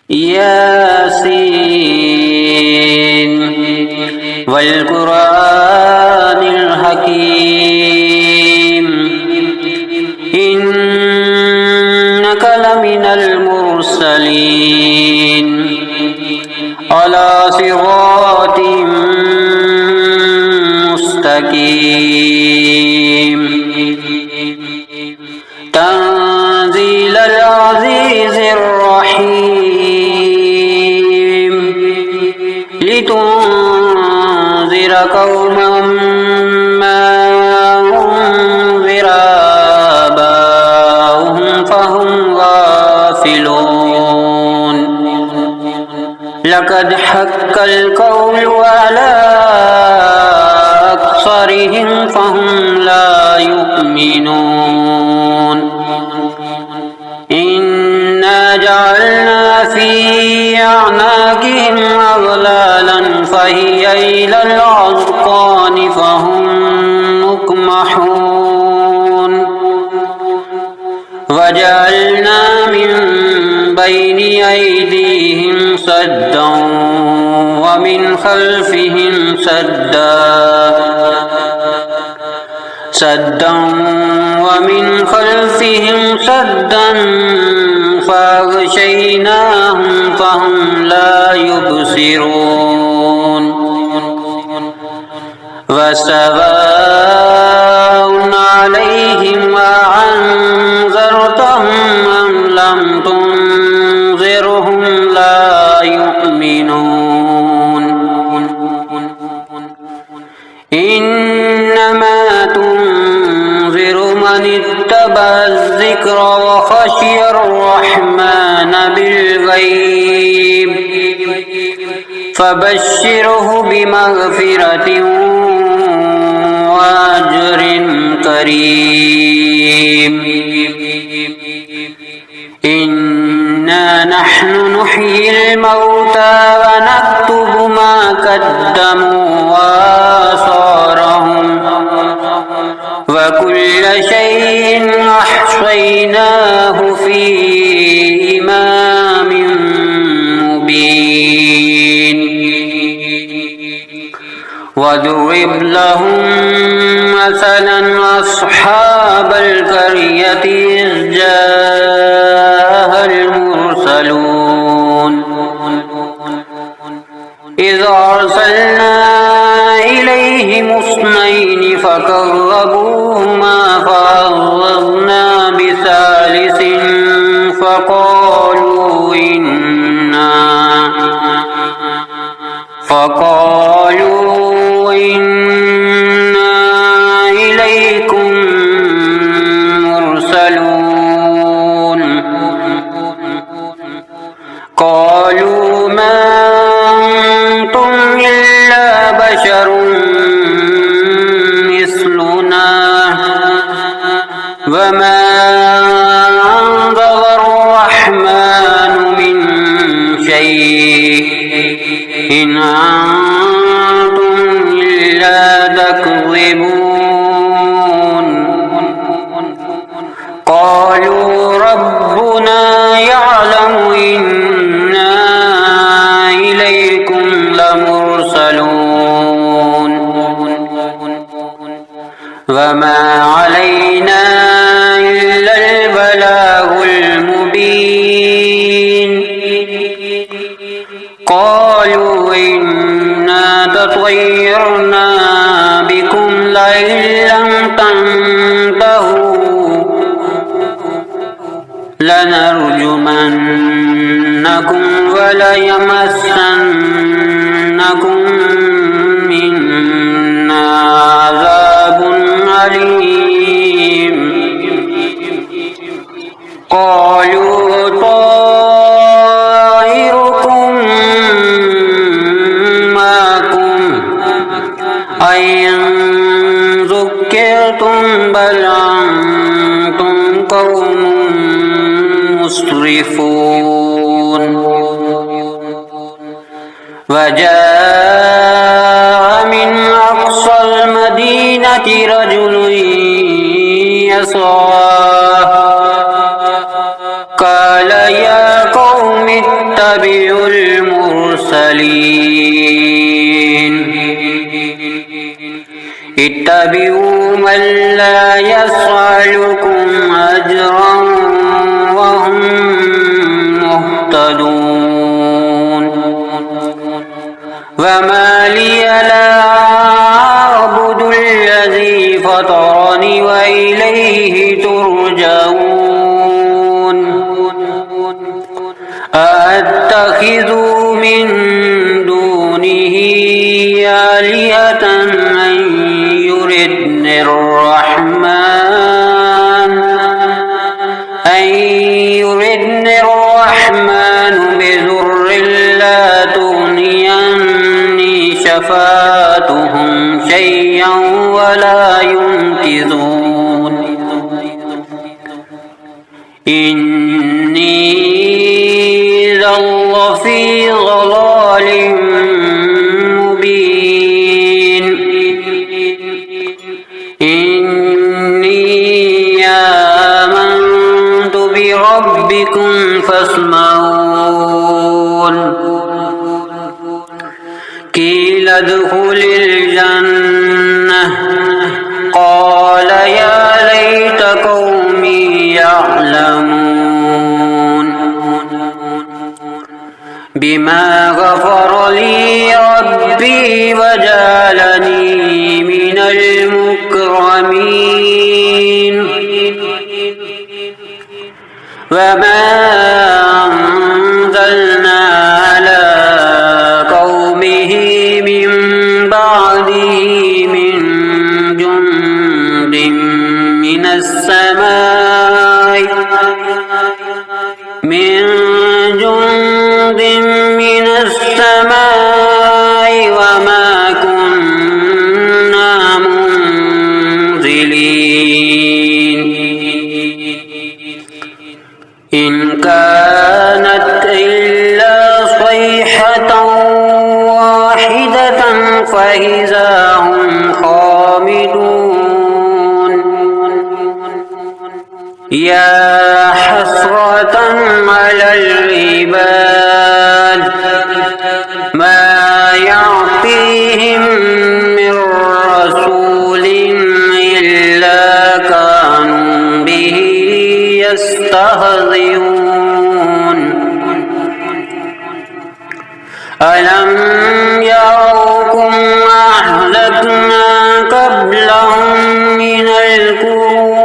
ياسين والقرآن الحكيم إنك لمن المرسلين على صراط مستقيم تنزيل العزيز الرحيم لتنذر قوما ما أنذر آباؤهم فهم غافلون لقد حق القول على أكثرهم فهم لا يؤمنون إنا جعلنا في أعناقهم أغلالا فهي إلى الأذقان فهم مقمحون وجعلنا من بين أيديهم سدا ومن خلفهم سدا ومن خلفهم سدا فأغشيناهم فهم لا يبصرون وسواء عليهم أأنذرتهم أم لم تنذرهم لا يؤمنون إنما تنذر من اتبع الذكر وخشي الرحمن بالغيب فبشره بمغفرة وأجر كريم إنا نحن نحيي الموتى ونكتب ما قدموا وآثارهم وكل شيء أحصيناه في إمام مبين واضرب لهم مثلا أصحاب القرية إذ جاءها المرسلون إذ أرسلنا إليهم اثنين فكذبوهما فعززنا بثالث فقالوا إنا إليكم مرسلون قالوا ما أنتم إلا بشر مثلنا وما أنزل الرحمن من شيء إن أنتم إلا تكذبون قالوا ربنا يعلم إنا إليكم لمرسلون وما علينا إلا البلاغ المبين قالوا إنا تطيرنا بكم لئن لم تنتهوا لنرجمنكم وليمسنكم منا عذاب أليم قالوا طائركم معكم أئن ذكرتم بل أنتم قوم مسرفون وجاء من أقصى المدينة رجل يسعى قال يا قوم يتبع المرسلين اتبعوا من لا يسألكم أجرا وهم مهتدون وما لي لا أعبد الذي فطرني وإليه ترجعون أأتخذ من دونه آلهة من يردني الرحمن بضر لا تغني عني شفاعتهم شيئا ولا ينقذون إني إذا لفي ضلال مبين إني آمنت بربكم فاسمعون قيل ادخل الجنة قال يا ليت قومي يعلمون بما غفر لي ربي وجعلني من المكرمين وما أنزلنا على قومه من بعده من جند من السماء وما كنا منزلين إن كانت إلا صيحة واحدة فإذا هم خامدون يا حسرة على العباد ما يعطيهم من رسول إلا كانوا به يستهزئون ألم يروكم أهلكنا قبلهم من القرون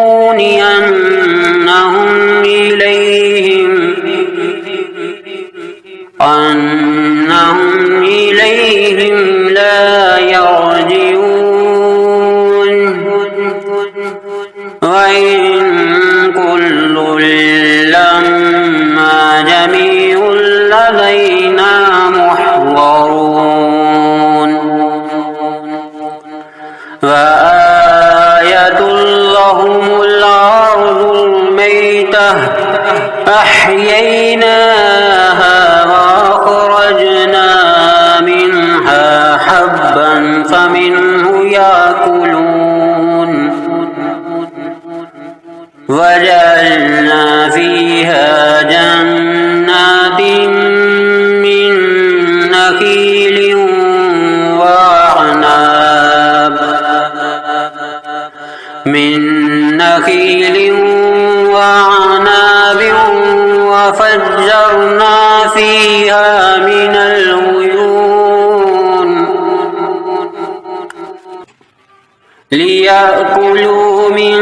أنهم إليهم لا يرجعون وإن كل لما جميع لدينا محضرون وآية لهم الأرض الميتة أحييناها وأخرجنا منها حبا فمنه يأكلون وجعلنا فيها جنات من نخيل وعناب وفجرنا فيها من العيون ليأكلوا من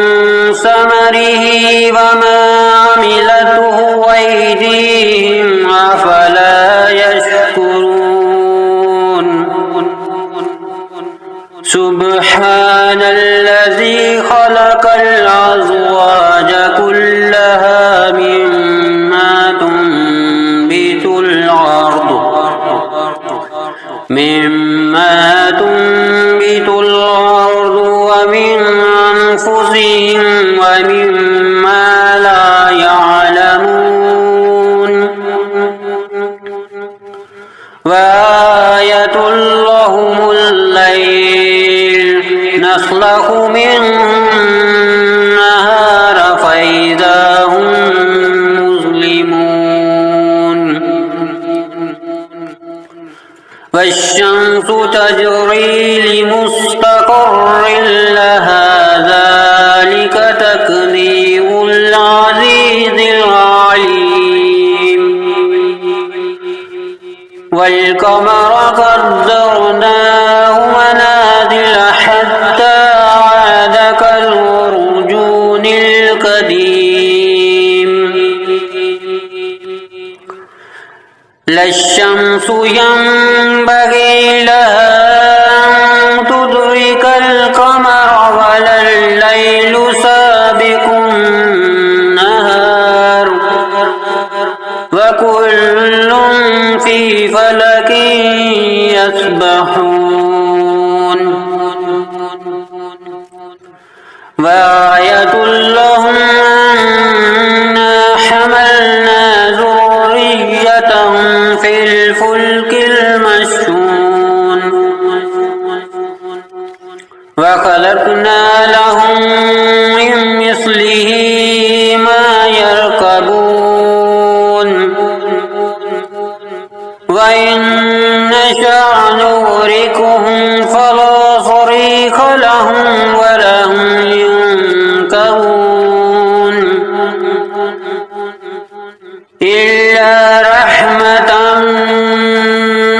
ثمره وما عملته أيديهم أفلا يشكرون سبحان الذي خلق الأزواج كلها مما تنبت الأرض ومن أنفسهم ومما لا يعلمون وآية لهم الليل نسلخ منه النهار فإذا هم مظلمون تجري لمستقر لها ذلك تقدير العزيز العليم والقمر قدرناه منازل حتى عاد كالعرجون القديم لا الشمس ينبغي لها أن تدرك القمر ولا الليل سابق النهار وكل في فلك يسبحون وآية لهم أنا حملنا ذريتهم في الفلك المشحون وخلقنا لهم من مثله ما يركبون وإن نشأ نغرقهم فلا صريخ لهم ولا هم ينكرون إلا رحمة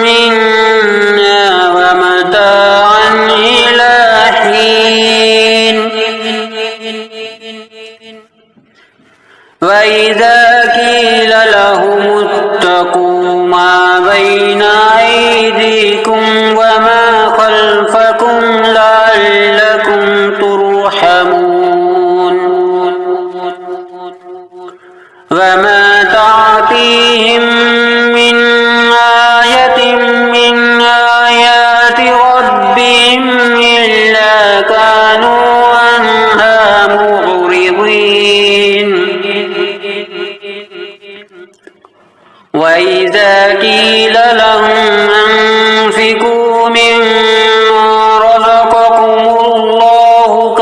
منا ومتاعا إلى حين وإذا قيل لهم اتقوا ما بين أيديكم وما خلفكم لعلكم ترحمون وما تعطيهم من آية من آيات ربهم إلا كانوا عنها معرضين وإذا قيل لهم أنفقوا مما رزقكم الله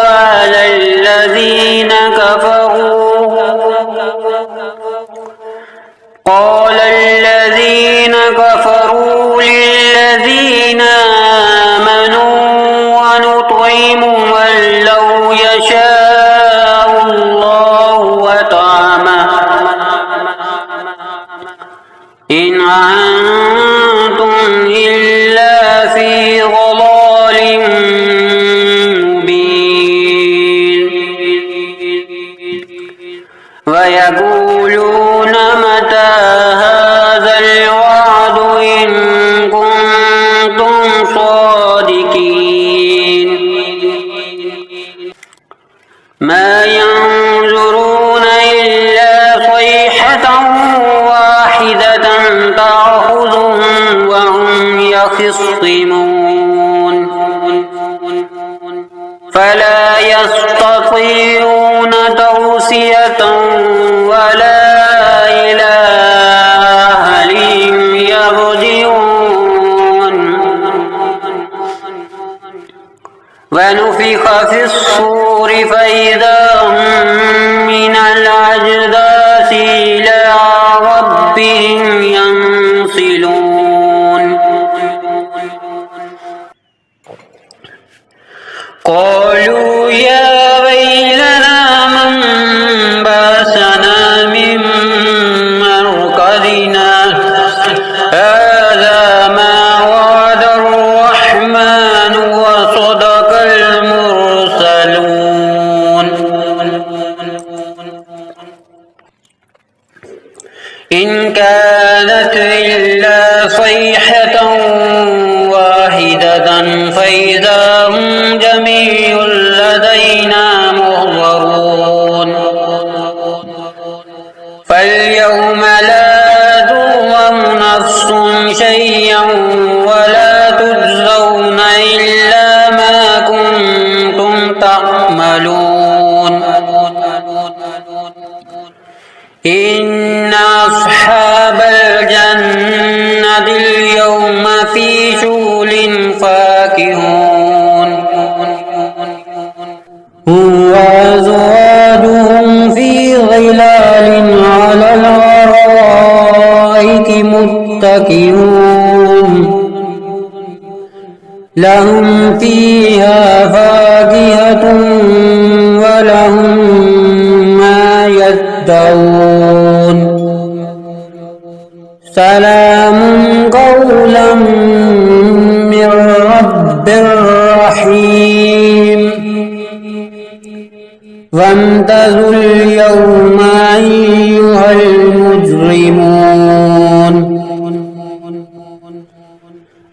قال الذين كفروا للذين آمنوا ونطعم من لو يشاء الله وطعمه إن أنتم إلا في ضلال مبين ويقولون متى هذا الوعد إن كنتم صادقين ما ينظرون إلا صيحة واحدة تأخذهم وهم يخصمون فلا يستطيعون توصية ولا إلى أهلهم يرجعون ونفخ في الصور فإذا هم من الأجداث إلى ربهم ينسلون قالوا يا ويلنا من بعثنا من مرقدنا هذا ما وعد الرحمن وصدق المرسلون إن كانت إلا صيحة واحدة فإذا هم جميع لدينا محضرون فاليوم لا تظلم نفس شيئا ولا تجزون إلا ما كنتم تعملون إن أصحاب الجنة اليوم في شغل فاكهون وأزواجهم في ظلال على الأرائك متكئون لهم فيها فاكهة ولهم ما يدعون سلام قولا من رب رحيم وامتازوا اليوم أيها المجرمون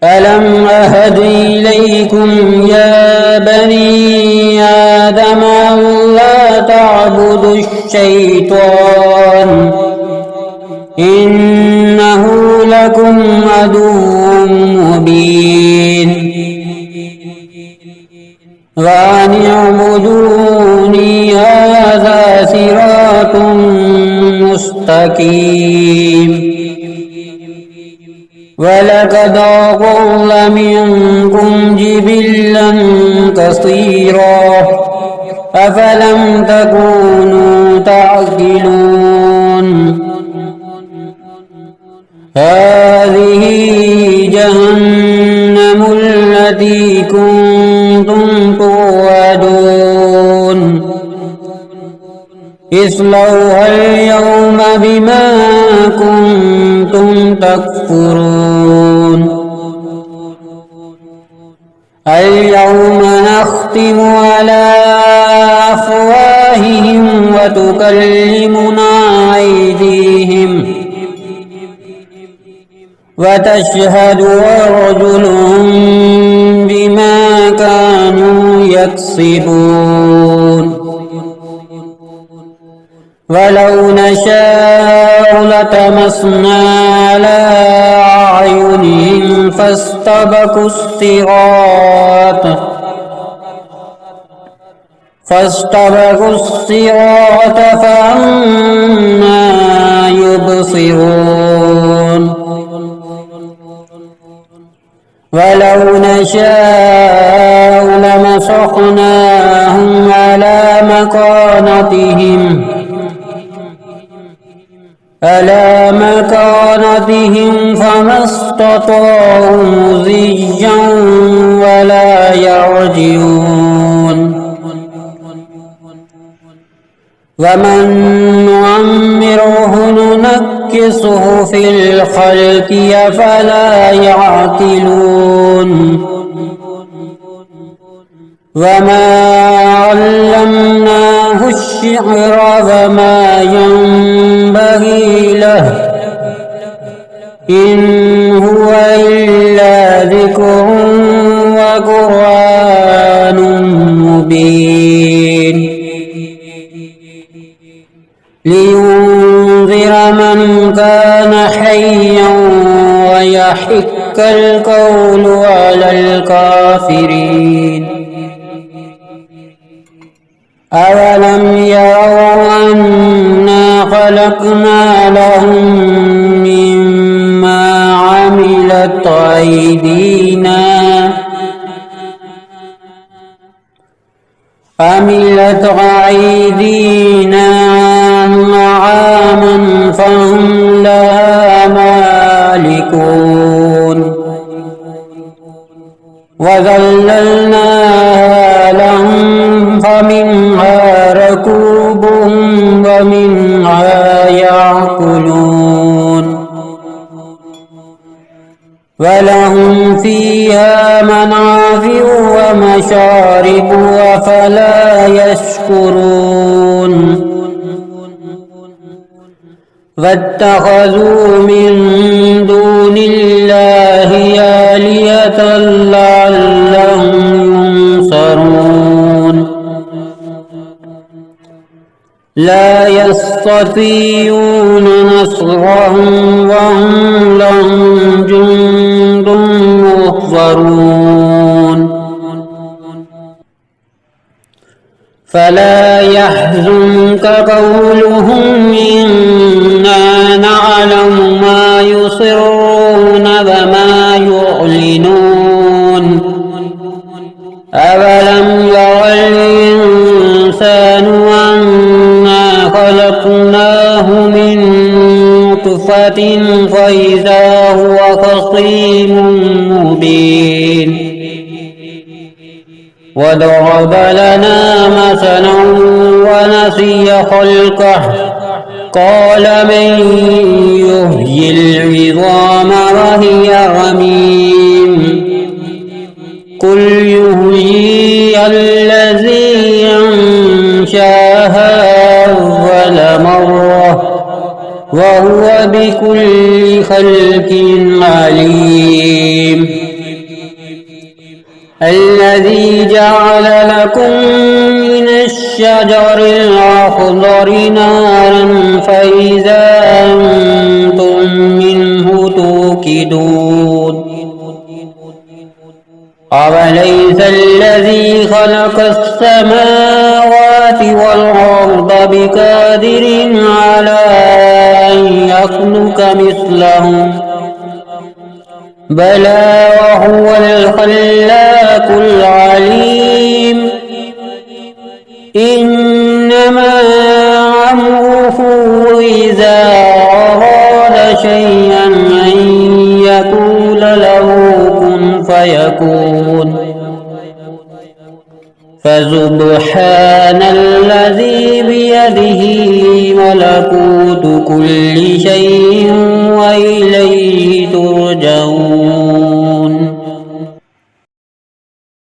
ألم أهد إليكم يا بني آدم ألا تعبدوا الشيطان إنه لكم عدو مبين وأن اعبدوني هذا صراط مستقيم ولقد أضل منكم جبلا كثيرا أفلم تكونوا تعقلون هذه جهنم التي كنتم توعدون اصلوها اليوم بما كنتم تكفرون اليوم نختم على أفواههم وتكلمنا أيديهم وتشهد أرجلهم بما كانوا يكسبون ولو نشاء لطمسنا على أعينهم فاستبقوا الصراط فأنى يبصرون ولو نشاء لمسخناهم على مكانتهم فما استطاعوا مضيا ولا يرجعون ومن نعمره ننكسه في الخلق أفلا يعقلون وما علمناه الشعر وما ينبغي له إن هو إلا ذكر وقرآن مبين لينذر من كان حيا ويحق القول على الكافرين أولم يروا أنا خلقنا لهم مما عملت أيدينا نعاما فهم لها مالكون وذللناها لهم فمنها ركوبهم ومنها يأكلون ولهم فيها منافع ومشارب أفلا يشكرون واتخذوا من دون الله آلهة لعلهم ينصرون لا يستطيعون نصرهم وهم لهم جند محضرون فلا يحزنك قولهم إنا نعلم ما يصرون وما يعلنون أولم ير الإنسان أنا خلقناه من نطفة فإذا هو خصيم مبين وضرب لنا مثلا ونسي خلقه قال من يحيي العظام وهي رميم قل يحييها الذي أنشاها أول مرة وهو بكل خلق عليم الذي جعل لكم من الشجر الأخضر نارا فإذا أنتم منه توقدون أوليس الذي خلق السماوات والأرض بقادر على أن يخلق مثلهم بلى وهو الخلاق العليم إنما أمره إذا أراد شيئا أن يقول له كن فيكون فسبحان الذي بيده ملكوت كل شيء